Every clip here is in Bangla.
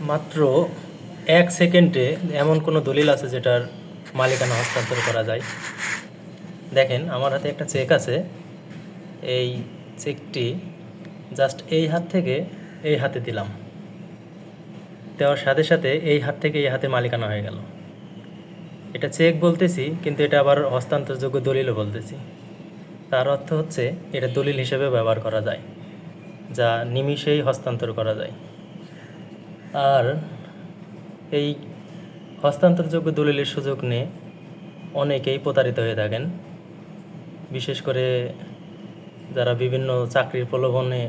মাত্র 1 সেকেন্ডে এমন কোনো দলিল আছে যেটার মালিকানা হস্তান্তর করা যায়? দেখেন, আমার হাতে একটা চেক আছে। এই চেকটি জাস্ট এই হাত থেকে এই হাতে দিলাম, দেওয়ার সাথে সাথে এই হাত থেকে এই হাতে মালিকানা হয়ে গেল। এটা চেক বলতেছি, কিন্তু এটা আবার হস্তান্তরযোগ্য দলিলও বলতেছি। তার অর্থ হচ্ছে এটা দলিল হিসেবে ব্যবহার করা যায়, যা নিমিষেই হস্তান্তর করা যায়। আর এই হস্তান্তরযোগ্য দলিলের সুযোগ নিয়ে অনেকেই প্রতারিত হয়ে থাকেন, বিশেষ করে যারা বিভিন্ন চাকরির প্রলোভনে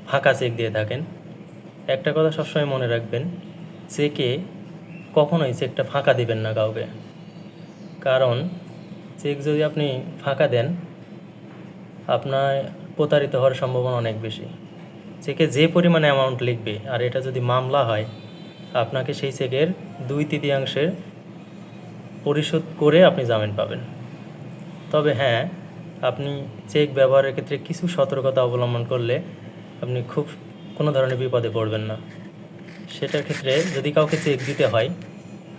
ফাঁকা চেক দিয়ে থাকেন। একটা কথা সবসময় মনে রাখবেন, চেকে কখনোই চেকটা ফাঁকা দিবেন না কাউকে। কারণ চেক যদি আপনি ফাঁকা দেন, আপনার প্রতারিত হওয়ার সম্ভাবনা অনেক বেশি। চেকে যে পরিমাণে অ্যামাউন্ট লিখবে, আর এটা যদি মামলা হয়, আপনাকে সেই চেকের 2/3 পরিশোধ করে আপনি জামিন পাবেন। তবে হ্যাঁ, আপনি চেক ব্যবহারের ক্ষেত্রে কিছু সতর্কতা অবলম্বন করলে আপনি খুব কোনো ধরনের বিপদে পড়বেন না। সেটার ক্ষেত্রে যদি কাউকে চেক দিতে হয়,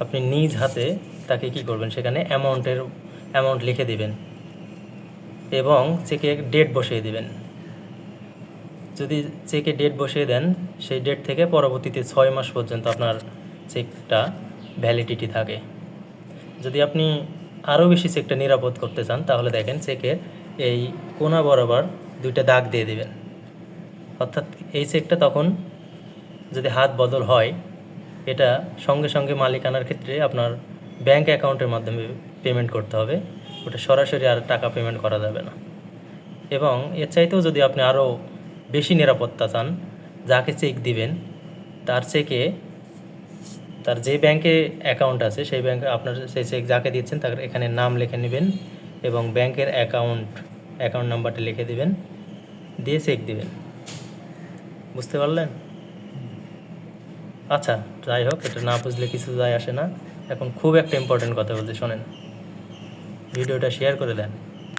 আপনি নিজ হাতে তাকে কী করবেন, সেখানে অ্যামাউন্ট লিখে দিবেন এবং চেকে ডেট বসিয়ে দিবেন। যদি চেকে ডেট বসিয়ে দেন, সেই ডেট থেকে পরবর্তীতে 6 মাস পর্যন্ত আপনার চেকটা ভ্যালিডিটি থাকে। যদি আপনি আরও বেশি চেকটা নিরাপদ করতে চান, তাহলে দেখেন চেকের এই কোণা বরাবর 2টা দাগ দিয়ে দিবেন। অর্থাৎ এই চেকটা তখন যদি হাত বদল হয়, এটা সঙ্গে সঙ্গে মালিকানার ক্ষেত্রে আপনার ব্যাংক অ্যাকাউন্টের মাধ্যমে পেমেন্ট করতে হবে। ওটা সরাসরি আর টাকা পেমেন্ট করা যাবে না। এবং এর চাইতেও যদি আপনি আরও বেশি নিরাপত্তা চান, যাকে চেক দিবেন তার চেকে তার যে ব্যাংকে অ্যাকাউন্ট আছে সেই ব্যাংকে আপনার সেই চেক যাকে দিচ্ছেন তার এখানে নাম লিখে নেবেন এবং ব্যাংকের অ্যাকাউন্ট নাম্বারটা লিখে দিবেন, দিয়ে চেক দিবেন। বুঝতে পারলেন? আচ্ছা, যাই হোক, এটা না বুঝলে কিছু যায় আসে না। এখন খুব একটা ইম্পর্টেন্ট কথা বলতে শোনেন, ভিডিওটা শেয়ার করে দেন।